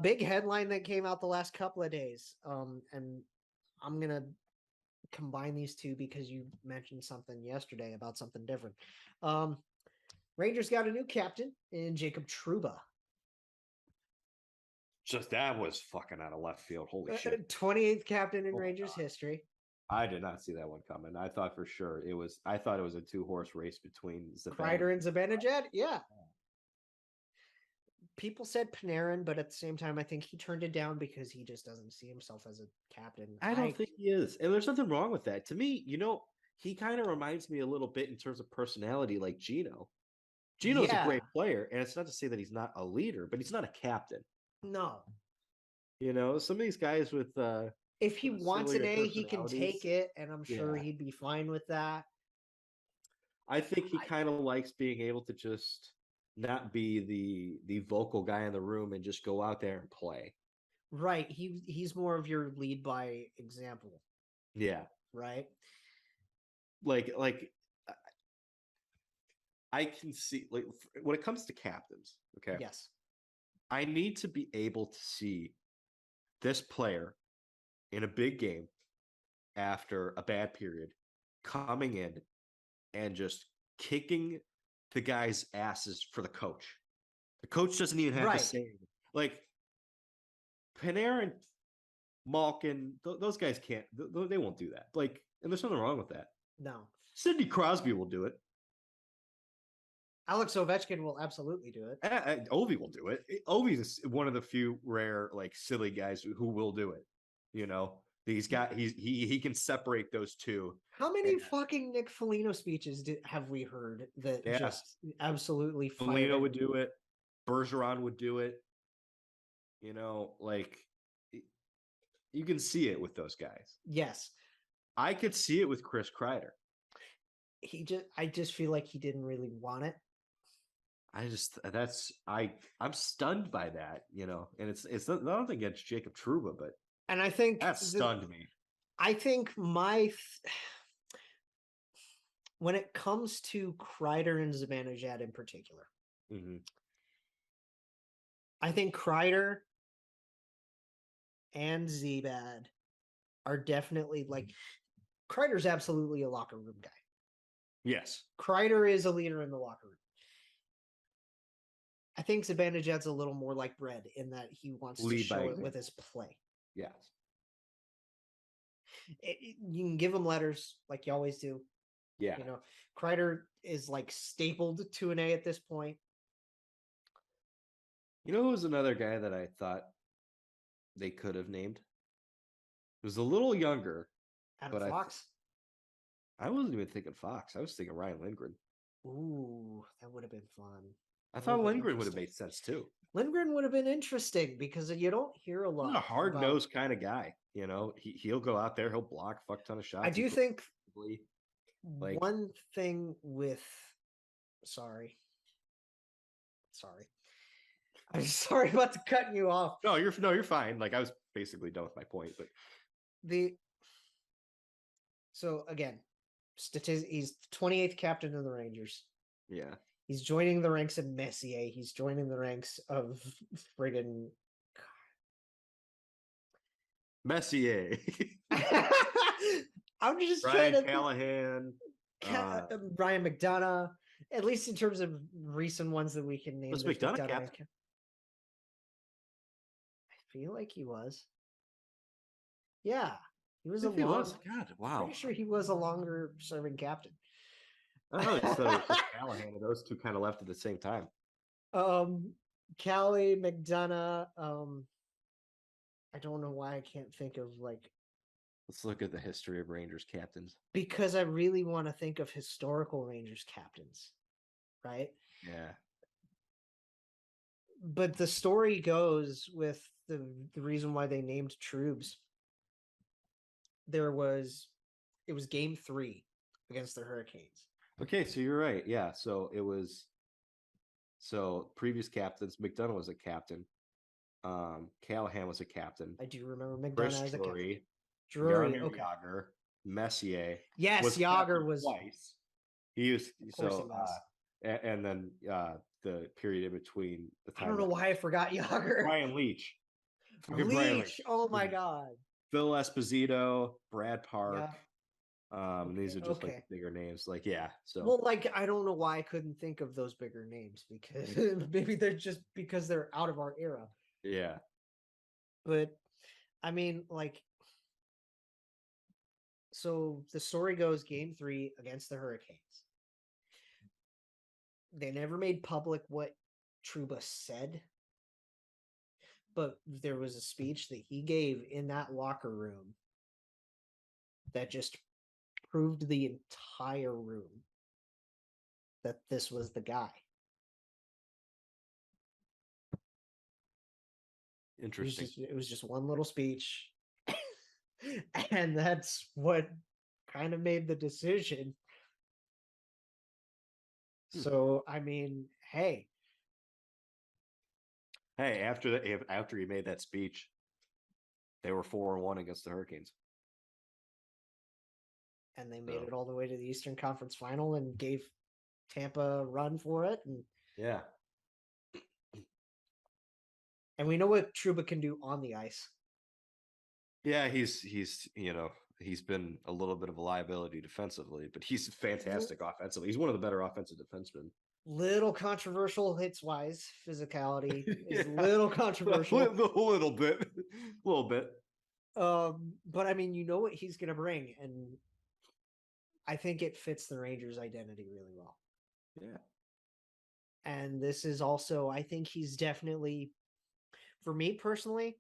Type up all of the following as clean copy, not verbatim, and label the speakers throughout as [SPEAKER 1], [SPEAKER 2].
[SPEAKER 1] Big headline that came out the last couple of days. And I'm gonna combine these two because you mentioned something yesterday about something different. Rangers got a new captain in Jacob Trouba.
[SPEAKER 2] Just that was fucking out of left field. Holy shit.
[SPEAKER 1] 28th captain in Rangers history.
[SPEAKER 2] I did not see that one coming. I thought for sure I thought it was a 2-horse race between
[SPEAKER 1] Kreider and Zibanejad. Yeah. People said Panarin, but at the same time, I think he turned it down because he just doesn't see himself as a captain.
[SPEAKER 2] I don't think he is. And there's nothing wrong with that. To me, he kind of reminds me a little bit in terms of personality like Gino. Gino's a great player, and it's not to say that he's not a leader, but he's not a captain.
[SPEAKER 1] No.
[SPEAKER 2] Some of these guys with
[SPEAKER 1] if he wants an A, he can take it, and I'm sure he'd be fine with that.
[SPEAKER 2] I think he kind of likes being able to just not be the vocal guy in the room and just go out there and play.
[SPEAKER 1] Right. He's more of your lead by example.
[SPEAKER 2] Yeah.
[SPEAKER 1] Right.
[SPEAKER 2] Like I can see, like, when it comes to captains, okay?
[SPEAKER 1] Yes.
[SPEAKER 2] I need to be able to see this player in a big game after a bad period coming in and just kicking the guys' asses for the coach. The coach doesn't even have to say anything. Like, Panarin, Malkin, those guys can't, they won't do that. Like, and there's nothing wrong with that.
[SPEAKER 1] No.
[SPEAKER 2] Sidney Crosby will do it.
[SPEAKER 1] Alex Ovechkin will absolutely do it.
[SPEAKER 2] Ovi will do it. Ovi's one of the few rare, like, silly guys who will do it. He can separate those two.
[SPEAKER 1] How many fucking Nick Foligno speeches have we heard that just absolutely
[SPEAKER 2] Foligno would do it. Bergeron would do it. Like, you can see it with those guys.
[SPEAKER 1] Yes.
[SPEAKER 2] I could see it with Chris Kreider.
[SPEAKER 1] I just feel like he didn't really want it.
[SPEAKER 2] I'm stunned by that, and it's nothing against Jacob Trouba, but
[SPEAKER 1] and I think
[SPEAKER 2] that stunned me.
[SPEAKER 1] I think when it comes to Kreider and Zibanejad in particular, I think Kreider and Zibad are definitely, like, Kreider's absolutely a locker room guy.
[SPEAKER 2] Yes.
[SPEAKER 1] Kreider is a leader in the locker room. I think Zibanejad's a little more like bread in that he wants to show it with his play.
[SPEAKER 2] Yes.
[SPEAKER 1] You can give him letters like you always do.
[SPEAKER 2] Yeah.
[SPEAKER 1] Kreider is like stapled to an A at this point.
[SPEAKER 2] Who's another guy that I thought they could have named? It was a little younger.
[SPEAKER 1] Adam Fox?
[SPEAKER 2] I wasn't even thinking Fox. I was thinking Ryan Lindgren.
[SPEAKER 1] Ooh, that would have been fun.
[SPEAKER 2] I thought Lindgren would have made sense too.
[SPEAKER 1] Lindgren would have been interesting because you don't hear a lot.
[SPEAKER 2] He's a hard-nosed kind of guy. He'll go out there, he'll block a fuck ton of shots.
[SPEAKER 1] I do think one thing with sorry. I'm sorry about to cutting you off.
[SPEAKER 2] No, you're fine. Like, I was basically done with my point, but
[SPEAKER 1] so again, he's 28th captain of the Rangers.
[SPEAKER 2] Yeah.
[SPEAKER 1] He's joining the ranks of Messier. He's joining the ranks of friggin'
[SPEAKER 2] Messier.
[SPEAKER 1] I'm just
[SPEAKER 2] Ryan
[SPEAKER 1] trying to
[SPEAKER 2] Callahan.
[SPEAKER 1] Ryan McDonough. At least in terms of recent ones that we can name.
[SPEAKER 2] Was McDonough captain?
[SPEAKER 1] I feel like he was. Yeah. He was
[SPEAKER 2] God, wow.
[SPEAKER 1] Pretty sure he was a longer serving captain.
[SPEAKER 2] Oh, so Callahan, those two kind of left at the same time.
[SPEAKER 1] Callie, McDonough. I don't know why I can't think of, like.
[SPEAKER 2] Let's look at the history of Rangers captains.
[SPEAKER 1] Because I really want to think of historical Rangers captains, right?
[SPEAKER 2] Yeah.
[SPEAKER 1] But the story goes with the reason why they named Troubs. It was game 3 against the Hurricanes.
[SPEAKER 2] Okay, so you're right. Yeah, so it was. So previous captains, McDonough was a captain. Callahan was a captain.
[SPEAKER 1] I do remember McDonough as a captain.
[SPEAKER 2] Drury, okay. Yager, Messier.
[SPEAKER 1] Yes, Yager was
[SPEAKER 2] twice. He was so, and then the period in between the
[SPEAKER 1] I
[SPEAKER 2] time.
[SPEAKER 1] don't know why I forgot Yager.
[SPEAKER 2] Brian Leitch. Fucking Brian
[SPEAKER 1] Leitch. Oh my god.
[SPEAKER 2] Phil Esposito, Brad Park.
[SPEAKER 1] Yeah.
[SPEAKER 2] And these are just like
[SPEAKER 1] Okay.
[SPEAKER 2] bigger names. Like, yeah. So
[SPEAKER 1] Well, like I don't know why I couldn't think of those bigger names because maybe they're just because they're out of our era.
[SPEAKER 2] yeah.
[SPEAKER 1] But I mean, like, so the story goes game 3 against the Hurricanes. They never made public what Trouba said, but there was a speech that he gave in that locker room that just proved the entire room that this was the guy.
[SPEAKER 2] Interesting.
[SPEAKER 1] It was just one little speech. And that's what kind of made the decision. So, I mean, hey,
[SPEAKER 2] after he made that speech, they were 4-1 against the Hurricanes.
[SPEAKER 1] And they made it all the way to the Eastern Conference Final and gave Tampa a run for it. And
[SPEAKER 2] yeah.
[SPEAKER 1] And we know what Trouba can do on the ice.
[SPEAKER 2] Yeah, he's been a little bit of a liability defensively, but he's fantastic offensively. He's one of the better offensive defensemen.
[SPEAKER 1] Little controversial hits wise, physicality is a little controversial.
[SPEAKER 2] A little bit.
[SPEAKER 1] But I mean, you know what he's gonna bring, and I think it fits the Rangers' identity really well.
[SPEAKER 2] Yeah.
[SPEAKER 1] And this is also, I think he's definitely, for me personally,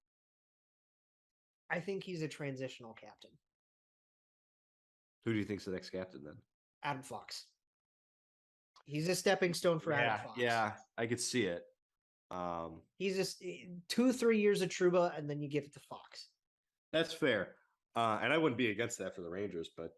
[SPEAKER 1] I think he's a transitional captain.
[SPEAKER 2] Who do you think's the next captain then?
[SPEAKER 1] Adam Fox. He's a stepping stone for Adam Fox.
[SPEAKER 2] Yeah, I could see it.
[SPEAKER 1] He's just 2-3 years of Trouba, and then you give it to Fox.
[SPEAKER 2] That's fair. And I wouldn't be against that for the Rangers, but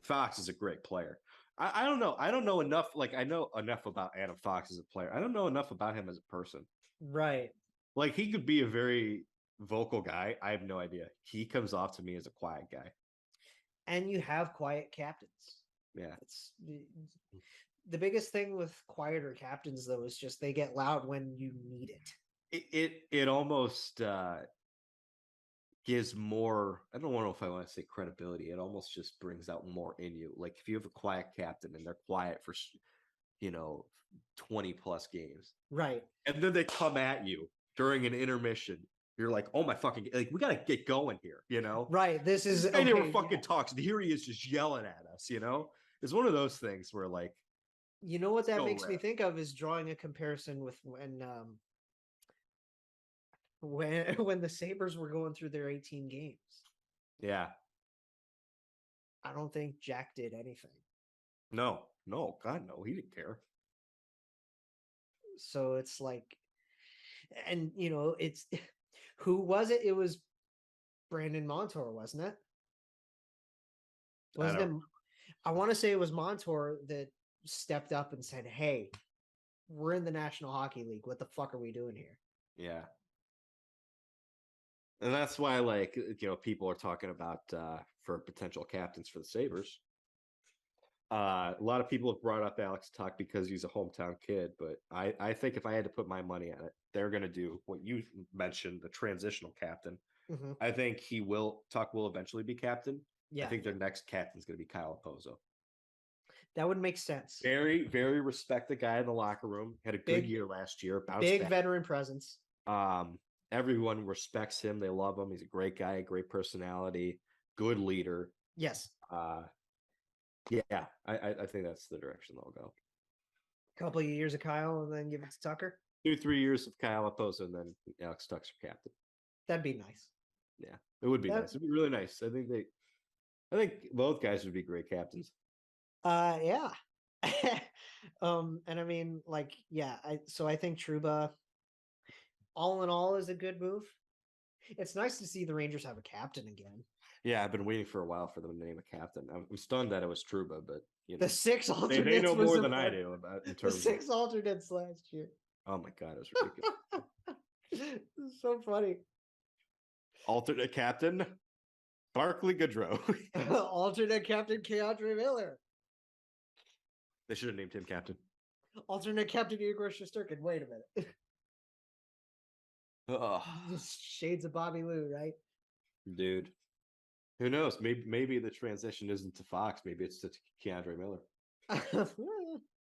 [SPEAKER 2] Fox is a great player. I don't know. I don't know enough. Like, I know enough about Adam Fox as a player. I don't know enough about him as a person.
[SPEAKER 1] Right.
[SPEAKER 2] Like, he could be a very vocal guy. I have no idea. He comes off to me as a quiet guy.
[SPEAKER 1] And you have quiet captains.
[SPEAKER 2] Yeah.
[SPEAKER 1] It's the biggest thing with quieter captains, though, is just they get loud when you need it.
[SPEAKER 2] It almost gives more. I don't know if I want to say credibility. It almost just brings out more in you. Like, if you have a quiet captain and they're quiet for 20 plus games,
[SPEAKER 1] right,
[SPEAKER 2] and then they come at you during an intermission, you're like, oh my fucking, like, we gotta get going here,
[SPEAKER 1] right, this is
[SPEAKER 2] okay, never fucking talks, and here he is just yelling at us. It's one of those things where, like,
[SPEAKER 1] you know what that makes me think of is drawing a comparison with when the Sabres were going through their 18 games.
[SPEAKER 2] Yeah.
[SPEAKER 1] I don't think Jack did anything.
[SPEAKER 2] No, God, no, he didn't care.
[SPEAKER 1] So it's like, and it's who was it? It was Brandon Montour, wasn't it? Wasn't it? I want to say it was Montour that stepped up and said, "Hey, we're in the National Hockey League. What the fuck are we doing here?"
[SPEAKER 2] Yeah. And that's why, like, people are talking about for potential captains for the Sabres. A lot of people have brought up Alex Tuch because he's a hometown kid, but I think if I had to put my money on it, they're going to do what you mentioned, the transitional captain.
[SPEAKER 1] Mm-hmm.
[SPEAKER 2] I think Tuch will eventually be captain.
[SPEAKER 1] Yeah.
[SPEAKER 2] I think their next captain is going to be Kyle Okposo.
[SPEAKER 1] That would make sense.
[SPEAKER 2] Very, very respected guy in the locker room. Had a good year last year.
[SPEAKER 1] Big veteran presence.
[SPEAKER 2] Everyone respects him. They love him. He's a great guy, great personality, good leader.
[SPEAKER 1] Yes.
[SPEAKER 2] Yeah, I think that's the direction they'll go.
[SPEAKER 1] A couple of years of Kyle and then give it to Tucker.
[SPEAKER 2] 2-3 years of Kyle Okposo and then Alex Tuch's your captain.
[SPEAKER 1] That'd be nice.
[SPEAKER 2] Yeah, it would be nice. It'd be really nice. I think both guys would be great captains.
[SPEAKER 1] Yeah. And I mean, like, yeah. So I think Trouba, all in all, is a good move. It's nice to see the Rangers have a captain again.
[SPEAKER 2] Yeah, I've been waiting for a while for them to name a captain. I'm stunned that it was Trouba, but
[SPEAKER 1] the 6 alternates.
[SPEAKER 2] They know more than I do about in terms
[SPEAKER 1] the 6 alternates last year.
[SPEAKER 2] Oh my god, it was ridiculous.
[SPEAKER 1] It's so funny.
[SPEAKER 2] Alternate captain, Barclay Goodrow.
[SPEAKER 1] Alternate captain, Keandre Miller.
[SPEAKER 2] They should have named him captain.
[SPEAKER 1] Alternate captain Igor Shesterkin. Wait a minute.
[SPEAKER 2] Ugh,
[SPEAKER 1] Just shades of Bobby Lou, right?
[SPEAKER 2] dude. Who knows? Maybe the transition isn't to Fox. Maybe it's to Keandre Miller.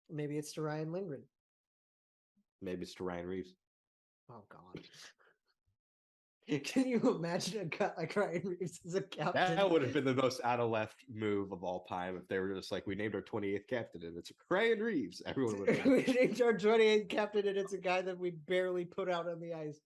[SPEAKER 1] Maybe it's to Ryan Lindgren.
[SPEAKER 2] Maybe it's to Ryan Reeves.
[SPEAKER 1] Oh God. Can you imagine a cut like Ryan Reeves as a captain?
[SPEAKER 2] That would have been the most out of left move of all time if they were just like, we named our 28th captain and it's Ryan Reeves. Everyone would have
[SPEAKER 1] we named our 28th captain and it's a guy that we barely put out on the ice.